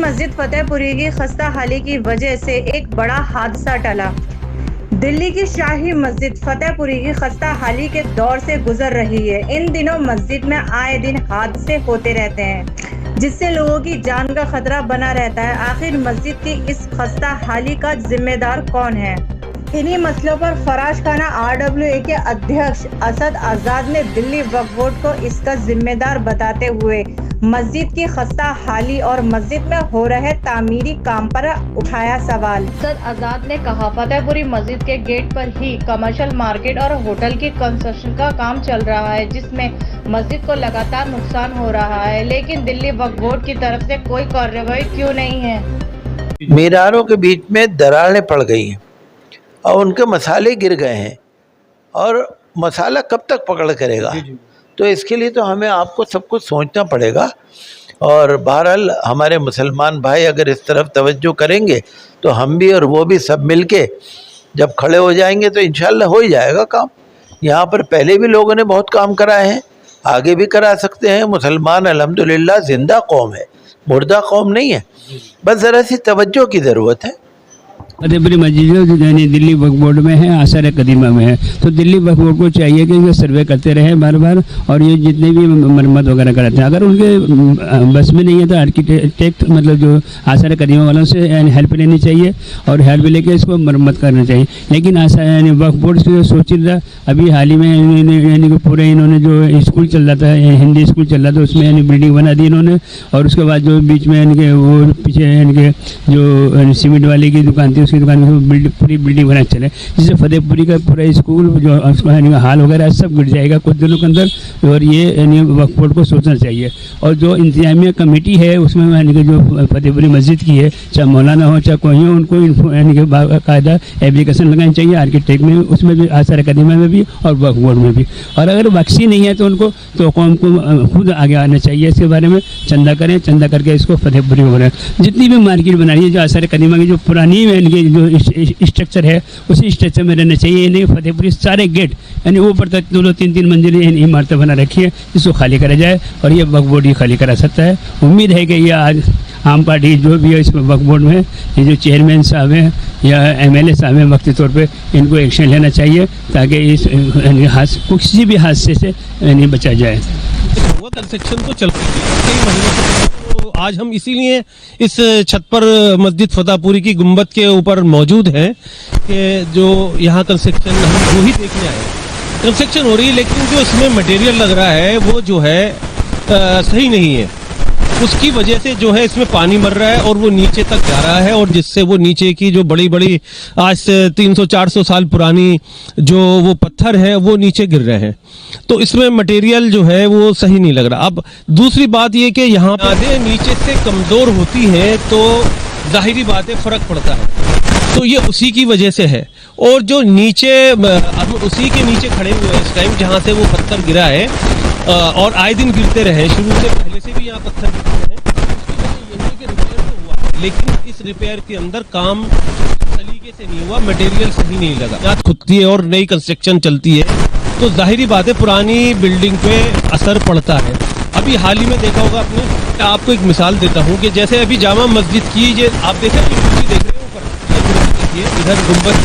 मस्जिद फतेहपुरी की खस्ता हाली की वजह से एक बड़ा हादसा टला। दिल्ली की शाही मस्जिद फतेहपुरी की खस्ता हाली के दौर से गुजर रही है। इन दिनों मस्जिद में आए दिन हादसे होते रहते हैं, जिससे लोगों की जान का खतरा बना रहता है। आखिर मस्जिद की इस खस्ता हाली का जिम्मेदार कौन है? इन्हीं मसलों पर फराज खाना RWA के अध्यक्ष असद आजाद ने दिल्ली वक्फ बोर्ड को इसका जिम्मेदार बताते हुए मस्जिद की खस्ता हाली और मस्जिद में हो रहे तामीरी काम पर उठाया सवाल। असद आजाद ने कहा, फतेहपुरी मस्जिद के गेट पर ही कमर्शियल मार्केट और होटल की कंस्ट्रक्शन का काम चल रहा है, जिसमें मस्जिद को लगातार नुकसान हो रहा है, लेकिन दिल्ली वक्फ बोर्ड की तरफ से कोई कार्रवाई क्यों नहीं है? मीनारों के बीच में दरारें पड़ गई हैं और उनके मसाले गिर गए हैं, और मसाला कब तक पकड़ करेगा? तो इसके लिए तो हमें आपको सब कुछ सोचना पड़ेगा। और बहरहाल हमारे मुसलमान भाई अगर इस तरफ तवज्जो करेंगे तो हम भी और वो भी सब मिलके जब खड़े हो जाएंगे तो इंशाल्लाह हो ही जाएगा काम। यहाँ पर पहले भी लोगों ने बहुत काम कराए हैं, आगे भी करा सकते हैं। मुसलमान अल्हम्दुलिल्लाह जिंदा कौम है, मुर्दा कौम नहीं है। बस ज़रा सी तवज्जो की ज़रूरत है। फतेहपुरी मस्जिद दिल्ली वक्फ बोर्ड में है, आसार कदीमा में है, तो दिल्ली वक्फ बोर्ड को चाहिए कि ये सर्वे करते रहे बार बार, और ये जितने भी मरम्मत वगैरह कराते हैं, अगर उनके बस में नहीं है तो आर्किटेक्ट मतलब जो आसार कदीमा वालों से हेल्प लेनी चाहिए और हेल्प लेके इसको मरम्मत करना चाहिए। लेकिन वक्फ बोर्ड से सोच रहा, अभी हाल ही में यानी कि पूरे इन्होंने जो स्कूल चल रहा था, हिंदी स्कूल चल रहा था, उसमें यानी बिल्डिंग बना दी इन्होंने, और उसके बाद जो बीच में यानी कि वो पीछे यानी कि जो सीमेंट वाले की दुकान थी, उसकी दुकान में पूरी बिल्डिंग बना चले, जिससे फतेहपुरी का पूरा स्कूल जो हाल वगैरह सब गिर जाएगा कुछ दिनों के अंदर। और ये यानी वक्फ बोर्ड को सोचना चाहिए, और जो इंतजामिया कमेटी है उसमें यानी कि जो फतेहपुरी मस्जिद की है, चाहे मौलाना हो चाहे कोई हो, उनको यानी कि बाकायदा एप्लीकेशन लगानी चाहिए आर्किटेक्ट में, उसमें भी आसार कदीमा में भी और वक्फ बोर्ड में भी। और अगर वक्सी नहीं है तो उनको तो कौम को खुद आगे आना चाहिए, इसके बारे में चंदा करें, चंदा करके इसको फतेहपुरी हो रहा है। जितनी भी मार्केट बना रही है, जो आसार कदीमा की जो पुरानी जो स्ट्रक्चर है उसी स्ट्रक्चर में रहना चाहिए। यानी फतेहपुरी सारे गेट यानी ऊपर तक 2-3 मंजिलें इमारतें बना रखी है, इसको खाली करा जाए, और ये वक्फ बोर्ड ही खाली करा सकता है। उम्मीद है कि ये आज आम पार्टी जो भी है इस वक्फ बोर्ड में, ये जो चेयरमैन साहब हैं या MLA साहब हैं, वक्ती तौर पे इनको एक्शन लेना चाहिए, ताकि इस किसी भी हादसे से यानी बचा जाए। कंस्ट्रक्शन तो चल रही है कई महीनों से, तो आज हम इसीलिए इस छत पर मस्जिद फतेहपुरी की गुंबद के ऊपर मौजूद हैं कि जो यहाँ कंस्ट्रक्शन हम वो ही देखने आए। कंस्ट्रक्शन हो रही है, लेकिन जो इसमें मटेरियल लग रहा है वो जो है सही नहीं है। उसकी वजह से जो है इसमें पानी मर रहा है और वो नीचे तक जा रहा है, और जिससे वो नीचे की जो बड़ी बड़ी आज से 300-400 साल पुरानी जो वो पत्थर है वो नीचे गिर रहे हैं। तो इसमें मटेरियल जो है वो सही नहीं लग रहा। अब दूसरी बात ये कि यहाँ पर नीचे से कमज़ोर होती हैं तो जाहिरी बात है फ़र्क पड़ता है, तो ये उसी की वजह से है। और जो नीचे अब उसी के नीचे खड़े हुए हैं इस टाइम, जहाँ से वो पत्थर गिरा है, और आए दिन गिरते रहे, शुरू से पहले से भी यहाँ पत्थर गिरते हैं, यहीं के रिपेयर तो हुआ, लेकिन इस रिपेयर के अंदर काम सलीके से नहीं हुआ, मटेरियल सही नहीं लगा, खुदती है और नई कंस्ट्रक्शन चलती है, तो जाहिरी बात है पुरानी बिल्डिंग पे असर पड़ता है। अभी हाल ही में देखा होगा आपने, आपको एक मिसाल देता हूँ कि जैसे अभी जामा मस्जिद की ये आप देख रहे हैं, देख रहे हैं ऊपर देखिए इधर गुंबद,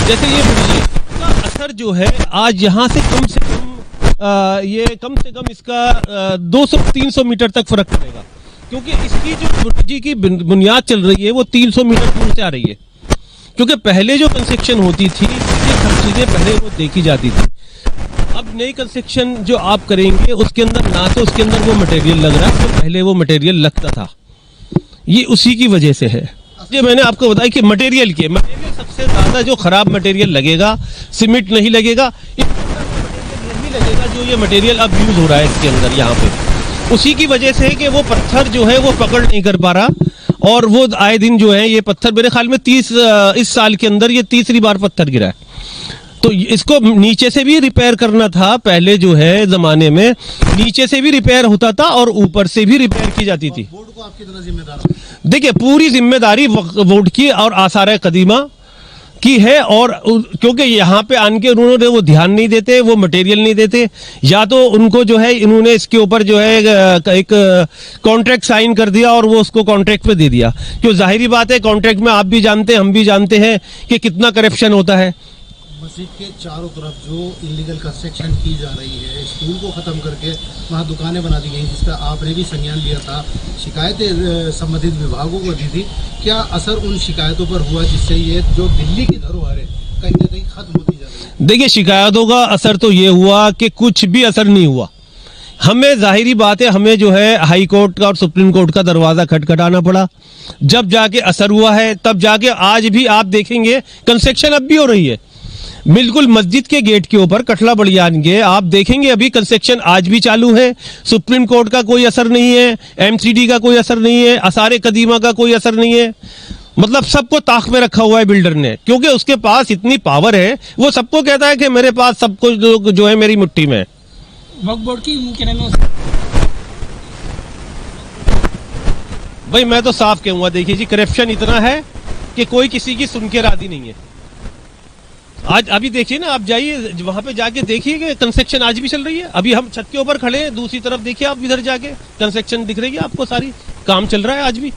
जैसे ये बिजली का असर जो है आज यहाँ से कम से कम इसका 200-300 मीटर तक फर्क पड़ेगा, क्योंकि इसकी जो बिजली की बुनियाद चल रही है वो 300 मीटर दूर से आ रही है। क्योंकि पहले जो कंस्ट्रक्शन होती थी ये सब चीजें पहले वो देखी जाती थी। अब नई कंस्ट्रक्शन जो आप करेंगे उसके अंदर ना तो उसके अंदर वो मटेरियल लग रहा है, तो पहले वो मटेरियल लगता था, ये उसी की वजह से है। ये मैंने आपको बताया कि मटेरियल सबसे ज्यादा जो खराब मटेरियल लगेगा, सीमेंट नहीं लगेगा, नहीं लगेगा जो ये मटेरियल अब यूज हो रहा है इसके अंदर यहाँ पे, उसी की वजह से है कि वो पत्थर जो है वो पकड़ नहीं कर पा रहा, और वो आए दिन जो है ये पत्थर मेरे ख्याल में इस साल के अंदर ये 3री बार पत्थर गिरा है। तो इसको नीचे से भी रिपेयर करना था, पहले जो है जमाने में नीचे से भी रिपेयर होता था और ऊपर से भी रिपेयर की जाती थी। बोर्ड को आपकी तरह जिम्मेदार, देखिए पूरी जिम्मेदारी बोर्ड की और आसार कदीमा की है। और क्योंकि यहाँ पे आन के उन्होंने वो ध्यान नहीं देते, वो मटेरियल नहीं देते, या तो उनको जो है इन्होंने इसके ऊपर जो है एक कॉन्ट्रैक्ट साइन कर दिया और वो उसको कॉन्ट्रैक्ट पे दे दिया। क्यों, जाहिर बात है कॉन्ट्रैक्ट में आप भी जानते हैं, हम भी जानते हैं कि कितना करप्शन होता है। मस्जिद के चारों तरफ जो इलीगल कंस्ट्रक्शन की जा रही है, स्कूल को ख़त्म करके वहाँ दुकानें बना दी गई, जिसका आपने भी संज्ञान लिया था, शिकायतें संबंधित विभागों को दी थी। क्या असर उन शिकायतों पर हुआ जिससे ये जो दिल्ली की धरोहर है कहीं ना कहीं खत्म होती जा रही है? देखिए, शिकायतों का असर तो ये हुआ कि कुछ भी असर नहीं हुआ। हमें जाहिरी बात है, हमें जो है हाई कोर्ट का और सुप्रीम कोर्ट का दरवाज़ा खटखटाना पड़ा, जब जाके असर हुआ है, तब जाके आज भी आप देखेंगे कंस्ट्रक्शन अब भी हो रही है। बिल्कुल मस्जिद के गेट के ऊपर कटला बड़ियान के आप देखेंगे अभी कंस्ट्रक्शन आज भी चालू है। सुप्रीम कोर्ट का कोई असर नहीं है, एमसीडी का कोई असर नहीं है, आसार कदीमा का कोई असर नहीं है। मतलब सबको ताक में रखा हुआ है बिल्डर ने, क्योंकि उसके पास इतनी पावर है, वो सबको कहता है कि मेरे पास सब कुछ जो है मेरी मुट्ठी में। वक्फ बोर्ड की भाई मैं तो साफ कहूंगा, देखिए जी, करप्शन इतना है कि कोई किसी की सुन के राजी नहीं है। आज अभी देखिए ना, आप जाइए वहां पे जाके देखिए कि कंस्ट्रक्शन आज भी चल रही है। अभी हम छत के ऊपर खड़े हैं, दूसरी तरफ देखिए आप, इधर जाके कंस्ट्रक्शन दिख रही है आपको, सारी काम चल रहा है आज भी।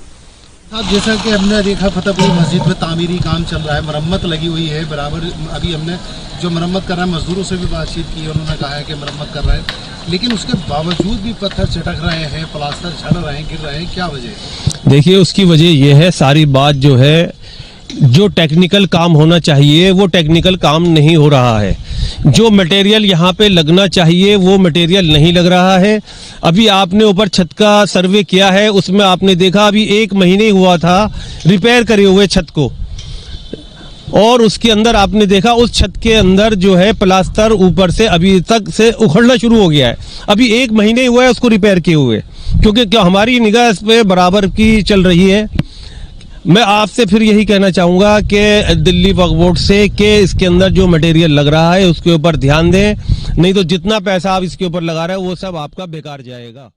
जैसा कि हमने देखा फतेहपुरी मस्जिद में तामीरी काम चल रहा है, मरम्मत लगी हुई है बराबर। अभी हमने जो मरम्मत कर रहा है मजदूरों से भी बातचीत की, उन्होंने कहा है कि मरम्मत कर रहा है, लेकिन उसके बावजूद भी पत्थर चटक रहे हैं, प्लास्टर झड़ रहे हैं, गिर रहे हैं। क्या वजह है? देखिए, उसकी वजह यह है, सारी बात जो है, जो टेक्निकल काम होना चाहिए वो टेक्निकल काम नहीं हो रहा है। जो मटेरियल यहाँ पे लगना चाहिए वो मटेरियल नहीं लग रहा है। अभी आपने ऊपर छत का सर्वे किया है, उसमें आपने देखा अभी 1 महीने हुआ था रिपेयर करे हुए छत को, और उसके अंदर आपने देखा उस छत के अंदर जो है प्लास्टर ऊपर से अभी तक से उखड़ना शुरू हो गया है। अभी 1 महीने हुआ है उसको रिपेयर किए हुए, क्योंकि क्या हमारी निगाह इस पे बराबर की चल रही है। मैं आपसे फिर यही कहना चाहूँगा कि दिल्ली वक्फ बोर्ड से कि इसके अंदर जो मटेरियल लग रहा है उसके ऊपर ध्यान दें, नहीं तो जितना पैसा आप इसके ऊपर लगा रहे हैं वो सब आपका बेकार जाएगा।